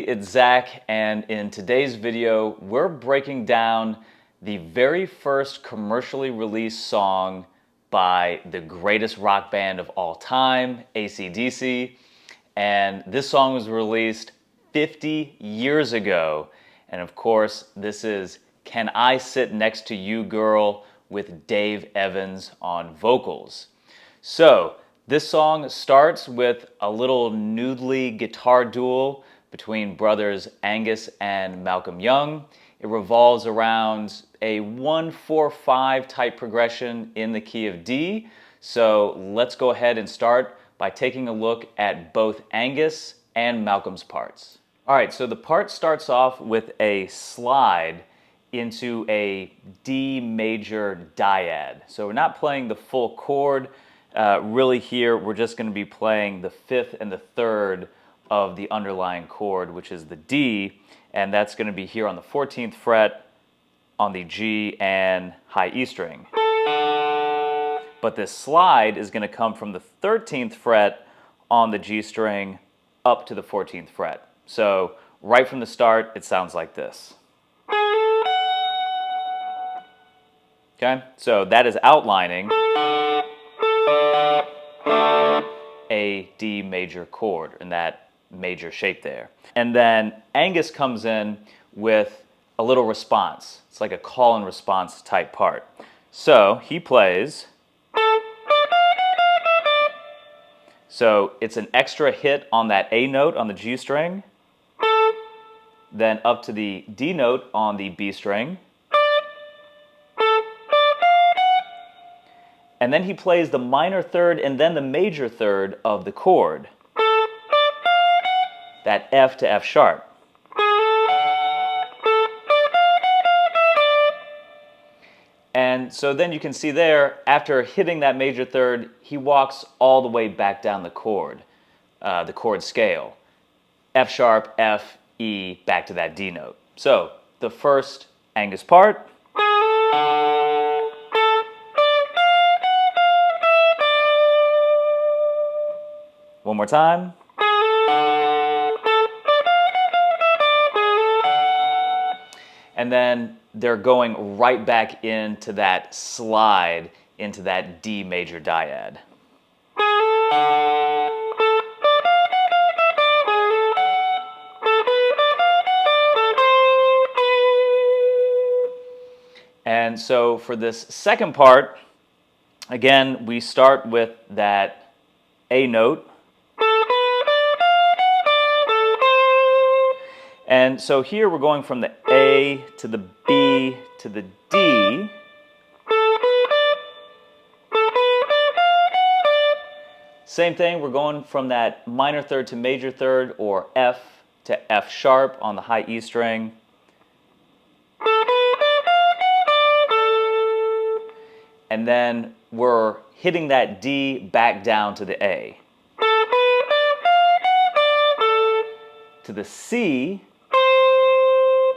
it's Zach, and in today's video, we're breaking down the very first commercially released song by the greatest rock band of all time, AC/DC. And this song was released 50 years ago. And of course, this is Can I Sit Next to You Girl with Dave Evans on vocals. So, this song starts with a little noodly guitar duel between brothers Angus and Malcolm Young. It revolves around a 1-4-5 type progression in the key of D. So let's go ahead and start by taking a look at both Angus and Malcolm's parts. All right, so the part starts off with a slide into a D major dyad. So we're not playing the full chord. Really here, we're just going to be playing the fifth and the third of the underlying chord, which is the D, and that's going to be here on the 14th fret, on the G and high E string. But this slide is going to come from the 13th fret on the G string up to the 14th fret. So right from the start, it sounds like this. Okay, so that is outlining a D major chord in that major shape there. And then Angus comes in with a little response. It's like a call and response type part. So he plays. So it's an extra hit on that A note on the G string, then up to the D note on the B string, and then he plays the minor third and then the major third of the chord, that F to F sharp. And so then you can see there, after hitting that major third, he walks all the way back down the chord scale. F sharp, F, E, back to that D note. So the first Angus part. One more time. And then they're going right back into that slide, into that D major dyad. And so for this second part, again, we start with that A note. And so here we're going from the A to the B to the D. Same thing, we're going from that minor third to major third, or F to F sharp on the high E string. And then we're hitting that D back down to the A. To the C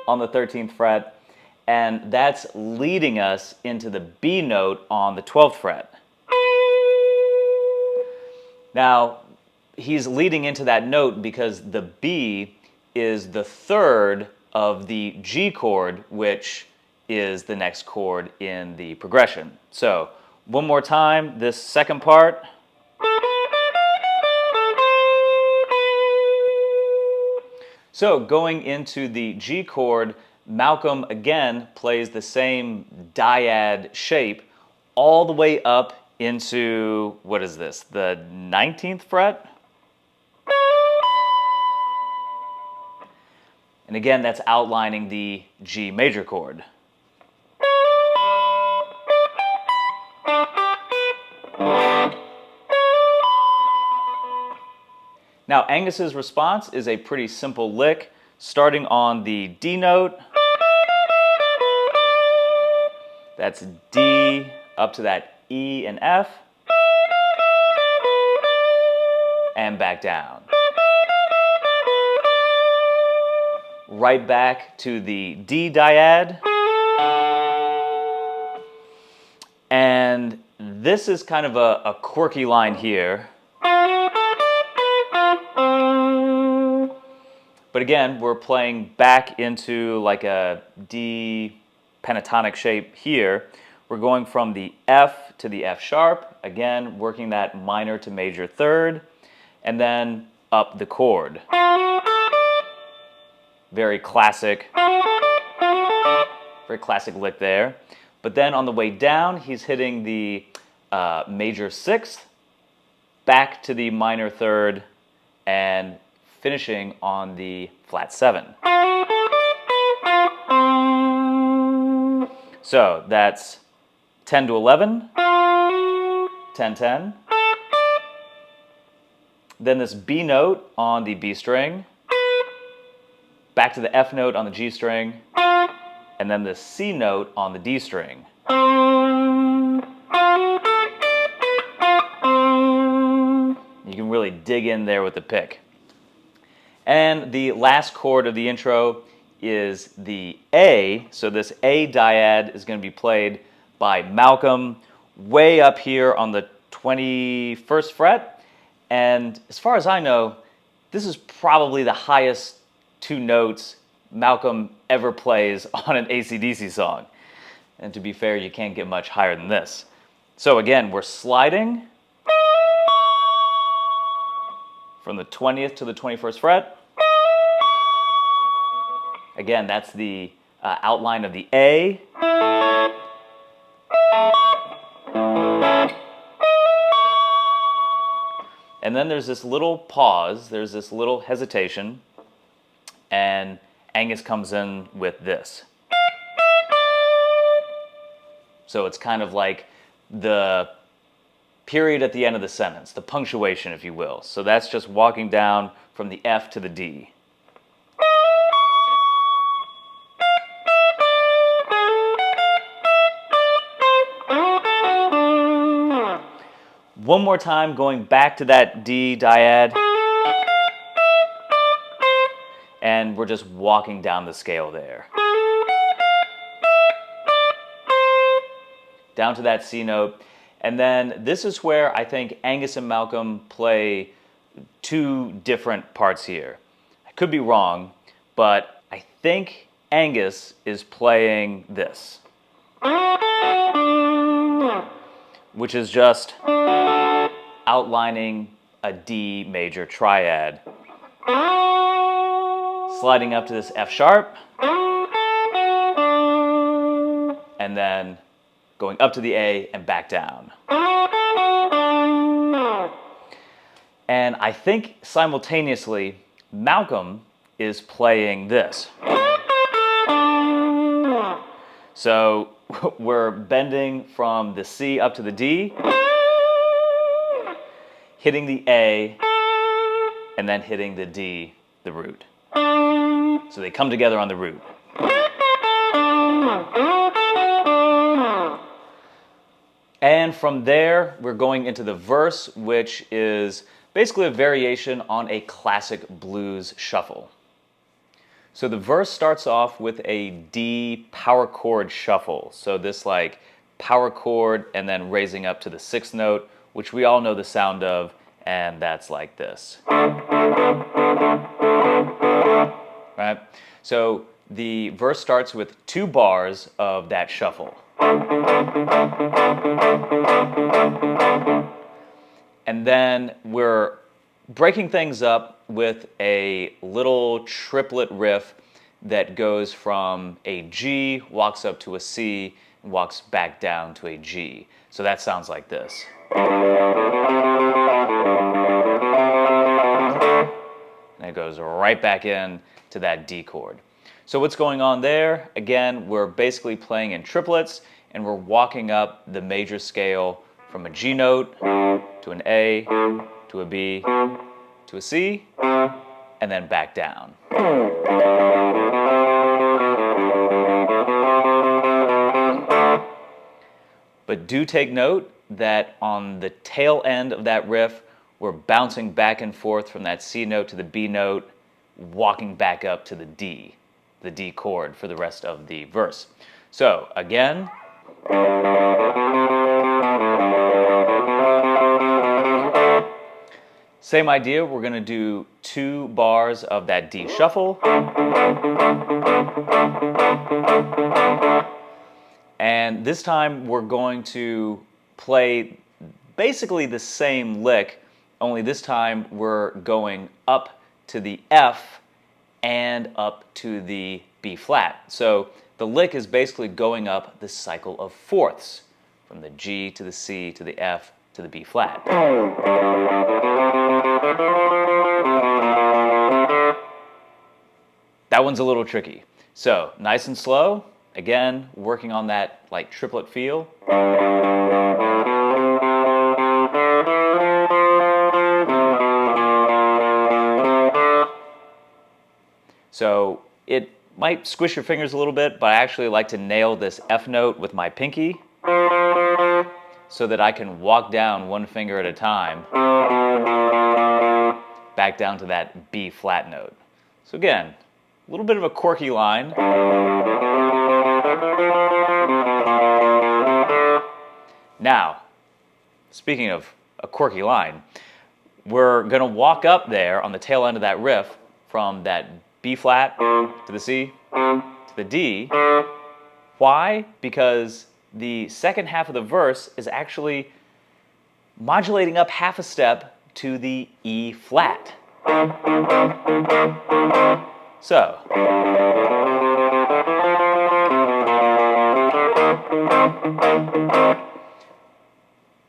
on the 13th fret, and that's leading us into the B note on the 12th fret. Now, he's leading into that note because the B is the third of the G chord, which is the next chord in the progression. So, one more time, this second part. So going into the G chord, Malcolm again plays the same dyad shape all the way up into, what is this, the 19th fret? And again, that's outlining the G major chord. Now, Angus's response is a pretty simple lick, starting on the D note. That's D up to that E and F, and back down. Right back to the D dyad. And this is kind of a quirky line here. But again, we're playing back into like a D pentatonic shape here. We're going from the F to the F sharp, again, working that minor to major third, and then up the chord. Very classic lick there. But then on the way down, he's hitting the major sixth, back to the minor third, and finishing on the flat seven. So that's 10 to 11, 10, 10. Then this B note on the B string, back to the F note on the G string, and then the C note on the D string. You can really dig in there with the pick. And the last chord of the intro is the A. So this A dyad is going to be played by Malcolm way up here on the 21st fret. And as far as I know, this is probably the highest two notes Malcolm ever plays on an AC/DC song. And to be fair, you can't get much higher than this. So again, we're sliding from the 20th to the 21st fret. Again, that's the outline of the A. And then there's this little pause, there's this little hesitation, and Angus comes in with this. So it's kind of like the period at the end of the sentence, the punctuation, if you will. So that's just walking down from the F to the D. One more time, going back to that D dyad, and we're just walking down the scale there. Down to that C note, and then this is where I think Angus and Malcolm play two different parts here. I could be wrong, but I think Angus is playing this, which is just outlining a D major triad, sliding up to this F sharp, and then going up to the A and back down. And I think simultaneously, Malcolm is playing this. So we're bending from the C up to the D, hitting the A, and then hitting the D, the root. So they come together on the root. And from there, we're going into the verse, which is basically a variation on a classic blues shuffle. So the verse starts off with a D power chord shuffle. So this like power chord and then raising up to the sixth note, which we all know the sound of, and that's like this. Right? So the verse starts with 2 bars of that shuffle. And then we're breaking things up with a little triplet riff that goes from a G, walks up to a C, and walks back down to a G. So that sounds like this. And it goes right back in to that D chord. So what's going on there? Again, we're basically playing in triplets, and we're walking up the major scale from a G note to an A, to a B, to a C, and then back down. But do take note that on the tail end of that riff, we're bouncing back and forth from that C note to the B note, walking back up to the D chord for the rest of the verse. So again, Same idea, we're going to do 2 bars of that D shuffle. And this time we're going to play basically the same lick, only this time we're going up to the F and up to the B flat. So the lick is basically going up the cycle of fourths, from the G to the C to the F to the B flat. That one's a little tricky. So nice and slow, again, working on that like triplet feel. So it might squish your fingers a little bit, but I actually like to nail this F note with my pinky so that I can walk down 1 finger at a time back down to that B flat note. So again, a little bit of a quirky line. Now, speaking of a quirky line, we're going to walk up there on the tail end of that riff from that B flat to the C to the D. Why? Because the second half of the verse is actually modulating up half a step to the E flat. So,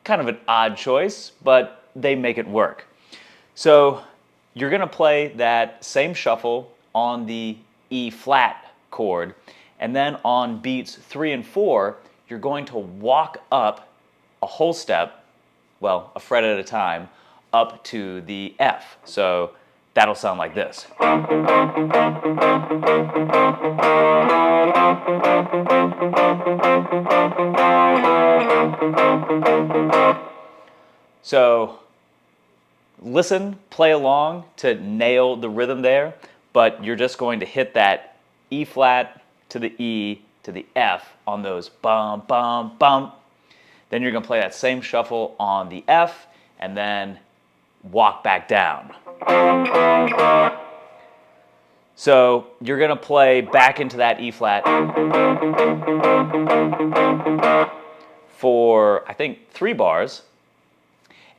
kind of an odd choice, but they make it work. So you're going to play that same shuffle on the E flat chord, and then on beats 3 and 4, you're going to walk up a whole step, well, a fret at a time, up to the F. So that'll sound like this. So listen, play along to nail the rhythm there, but you're just going to hit that E flat to the E to the F on those bum, bum, bum. Then you're going to play that same shuffle on the F and then walk back down. So you're going to play back into that E flat for, I think, 3 bars.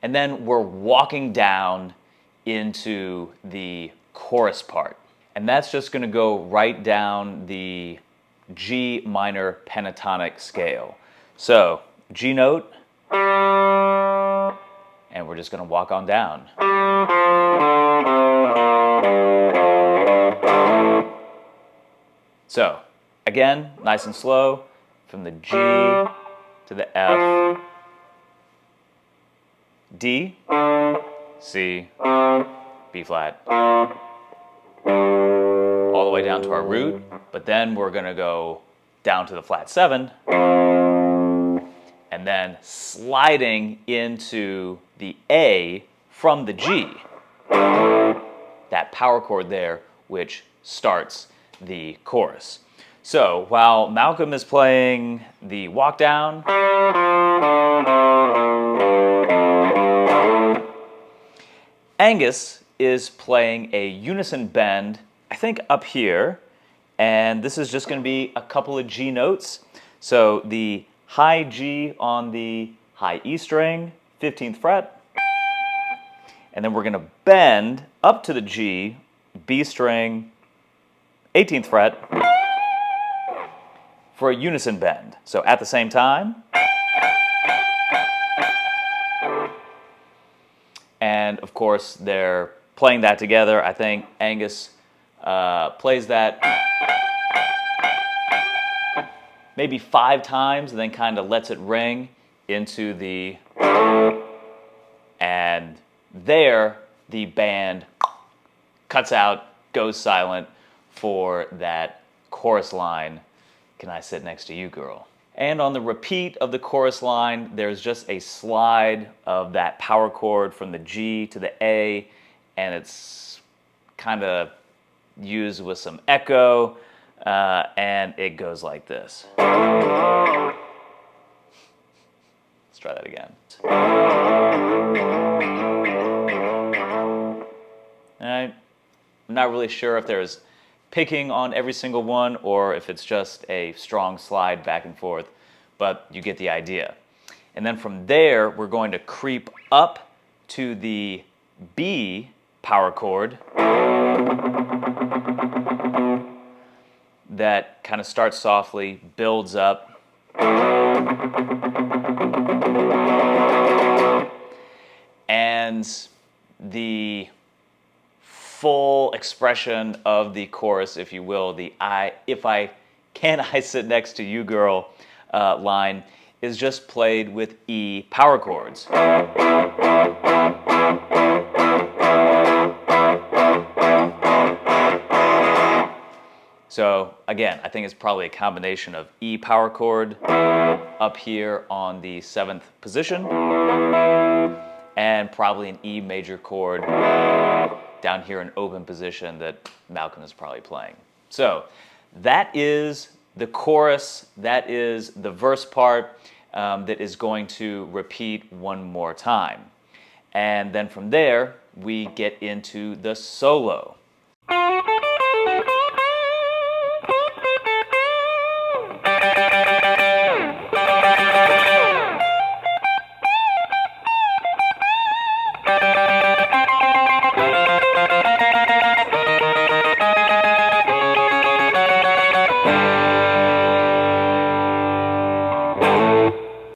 And then we're walking down into the chorus part. And that's just going to go right down the G minor pentatonic scale. So G note, and we're just going to walk on down. So again, nice and slow, from the G to the F, D, C, B flat, all the way down to our root, but then we're going to go down to the flat 7, and then sliding into the A from the G, that power chord there, which starts the chorus. So while Malcolm is playing the walk down, Angus is playing a unison bend, I think up here, and this is just going to be a couple of G notes. So the high G on the high E string, 15th fret, and then we're going to bend up to the G, B string, 18th fret, for a unison bend. So at the same time, and of course they're playing that together. I think Angus plays that maybe 5 times and then kind of lets it ring into the, and there the band cuts out, goes silent for that chorus line, "Can I sit next to you, girl?" And on the repeat of the chorus line, there's just a slide of that power chord from the G to the A, and it's kind of used with some echo, and it goes like this. Let's try that again. I'm not really sure if there's picking on every single one or if it's just a strong slide back and forth, but you get the idea. And then from there, we're going to creep up to the B power chord that kind of starts softly, builds up, and the full expression of the chorus, if you will, the if I sit next to you, girl line is just played with E power chords. So again, I think it's probably a combination of E power chord up here on the 7th position and probably an E major chord down here in open position that Malcolm is probably playing. So that is the chorus, that is the verse part that is going to repeat one more time. And then from there, we get into the solo.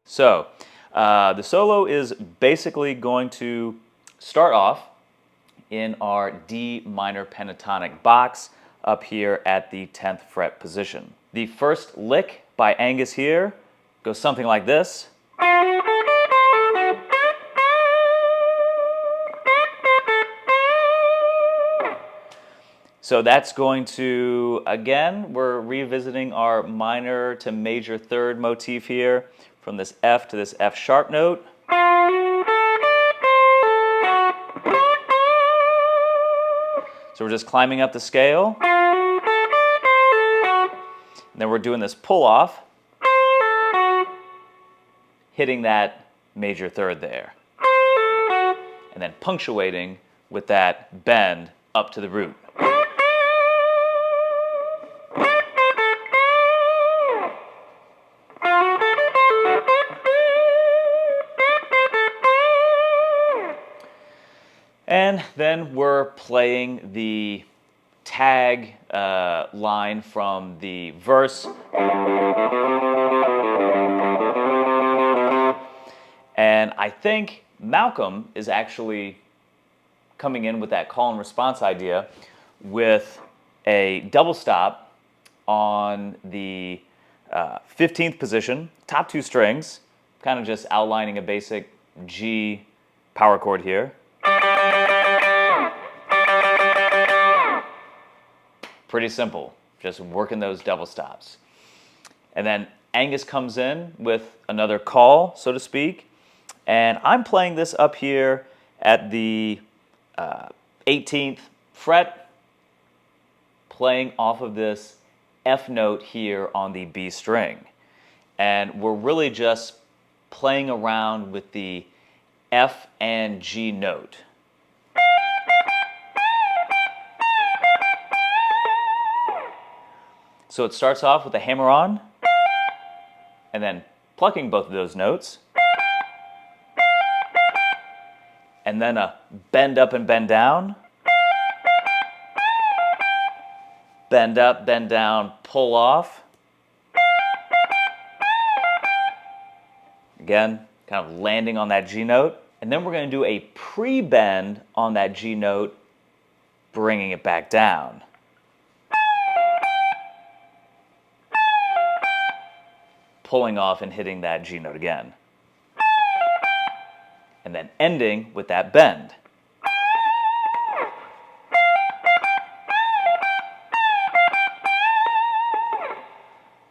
So the solo is basically going to start off in our D minor pentatonic box up here at the 10th fret position. The first lick by Angus here goes something like this. So that's going to, again, we're revisiting our minor to major third motif here from this F to this F sharp note. So we're just climbing up the scale. And then we're doing this pull off, hitting that major third there. And then punctuating with that bend up to the root. And then we're playing the tag line from the verse. And I think Malcolm is actually coming in with that call and response idea with a double stop on the 15th position, top 2 strings, kind of just outlining a basic G power chord here. Pretty simple, just working those double stops. And then Angus comes in with another call, so to speak, and I'm playing this up here at the 18th fret, playing off of this F note here on the B string. And we're really just playing around with the F and G note. So it starts off with a hammer on, and then plucking both of those notes, and then a bend up and bend down, bend up, bend down, pull off. Again, kind of landing on that G note. And then we're going to do a pre-bend on that G note, bringing it back down. Pulling off and hitting that G note again. And then ending with that bend.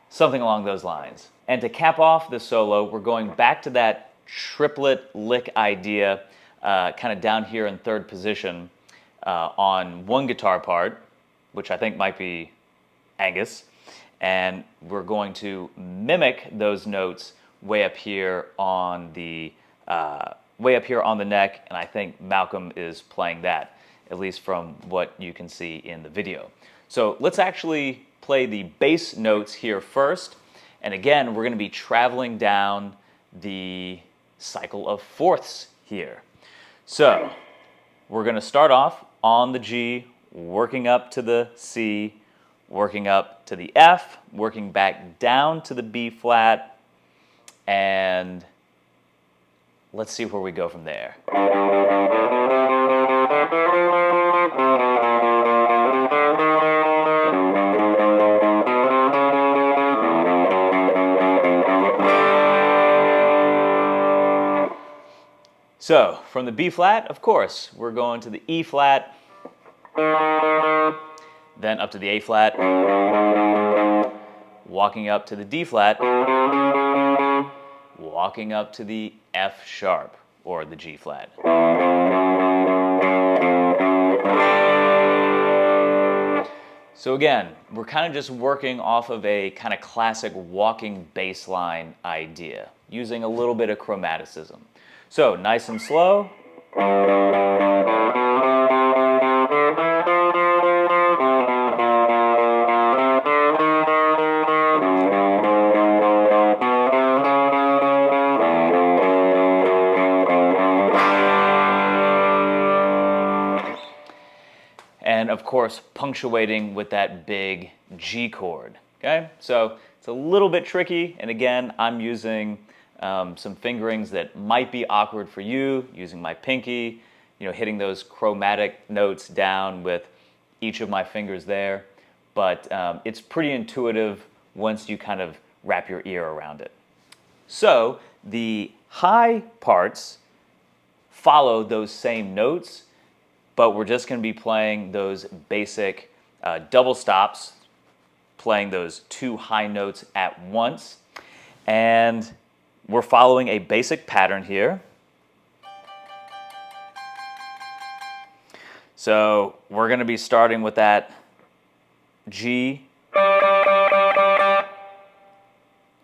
Something along those lines. And to cap off the solo, we're going back to that triplet lick idea, kind of down here in 3rd position on one guitar part, which I think might be Angus. And we're going to mimic those notes way up here on the neck, and I think Malcolm is playing that at least from what you can see in the video. So let's actually play the bass notes here first. And again, we're going to be traveling down the cycle of fourths here. So we're going to start off on the G, working up to the C, working up to the F, working back down to the B flat, and let's see where we go from there. So, from the B flat, of course, we're going to the E flat, then up to the A flat, walking up to the D flat, walking up to the F sharp, or the G flat. So again, we're kind of just working off of a kind of classic walking bass line idea, using a little bit of chromaticism. So, nice and slow. And of course, punctuating with that big G chord, okay? So it's a little bit tricky, and again, I'm using some fingerings that might be awkward for you, using my pinky, hitting those chromatic notes down with each of my fingers there, but it's pretty intuitive once you kind of wrap your ear around it. So the high parts follow those same notes, but we're just going to be playing those basic double stops, playing those two high notes at once. And we're following a basic pattern here. So we're going to be starting with that G,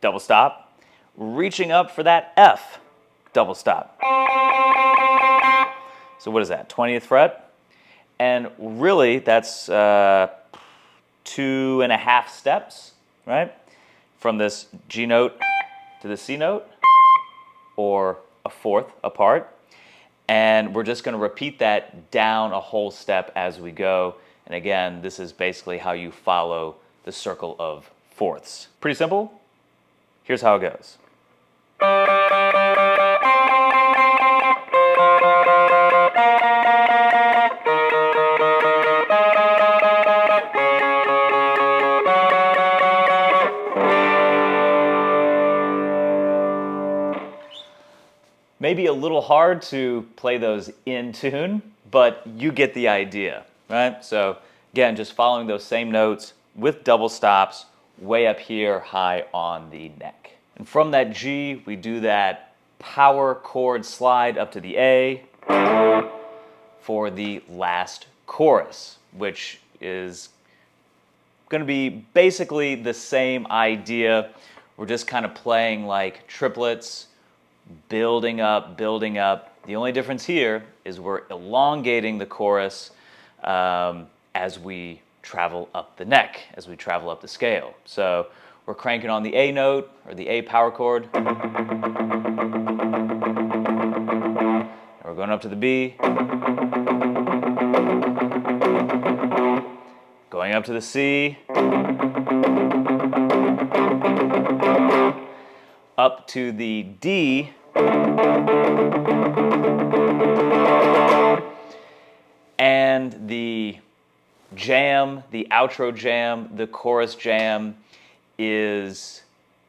double stop, reaching up for that F, double stop. So what is that, 20th fret? And really, that's 2.5 steps, right? From this G note to the C note, or a fourth apart. And we're just going to repeat that down a whole step as we go. And again, this is basically how you follow the circle of fourths. Pretty simple. Here's how it goes. Maybe a little hard to play those in tune, but you get the idea, right? So again, just following those same notes with double stops way up here high on the neck. And from that G, we do that power chord slide up to the A for the last chorus, which is going to be basically the same idea. We're just kind of playing like triplets, building up, building up. The only difference here is we're elongating the chorus as we travel up the neck, as we travel up the scale. So we're cranking on the A note, or the A power chord. And we're going up to the B. Going up to the C. Up to the D. And the jam, the outro jam, the chorus jam is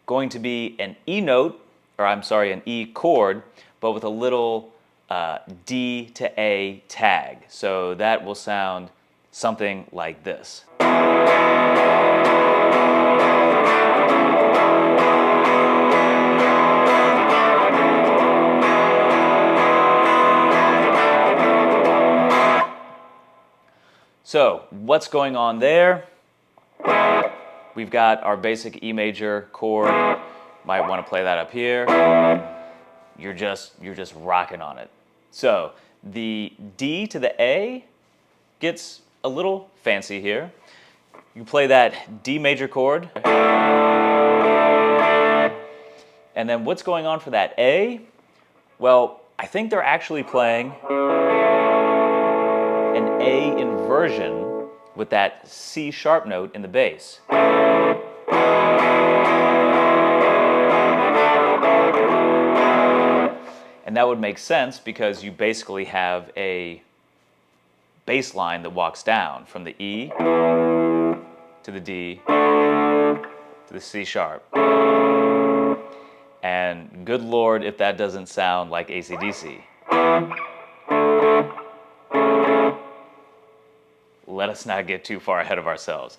going to be an E note, or I'm sorry, an E chord, but with a little D to A tag. So that will sound something like this. So what's going on there? We've got our basic E major chord. Might want to play that up here. You're just rocking on it. So the D to the A gets a little fancy here. You play that D major chord. And then what's going on for that A? Well, I think they're actually playing an A inversion with that C sharp note in the bass. And that would make sense because you basically have a bass line that walks down from the E to the D to the C sharp. And good Lord, if that doesn't sound like AC/DC. Let us not get too far ahead of ourselves.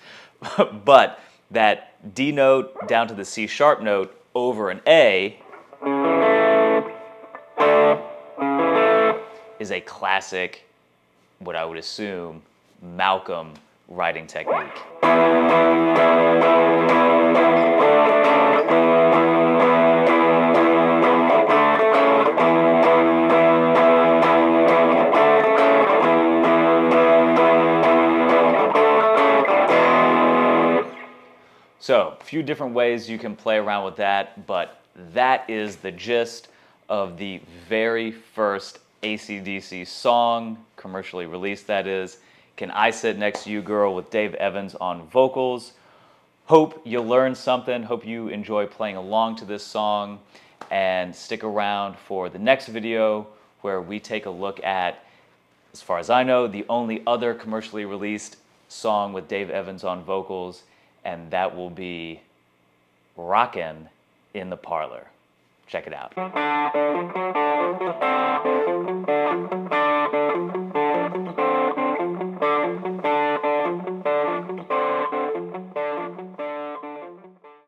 But that D note down to the C sharp note over an A is a classic, what I would assume, Malcolm writing technique. So, a few different ways you can play around with that, but that is the gist of the very first AC/DC song, commercially released that is, Can I Sit Next to You Girl with Dave Evans on vocals. Hope you learned something, hope you enjoy playing along to this song, and stick around for the next video where we take a look at, as far as I know, the only other commercially released song with Dave Evans on vocals, and that will be Rockin' in the Parlor. Check it out.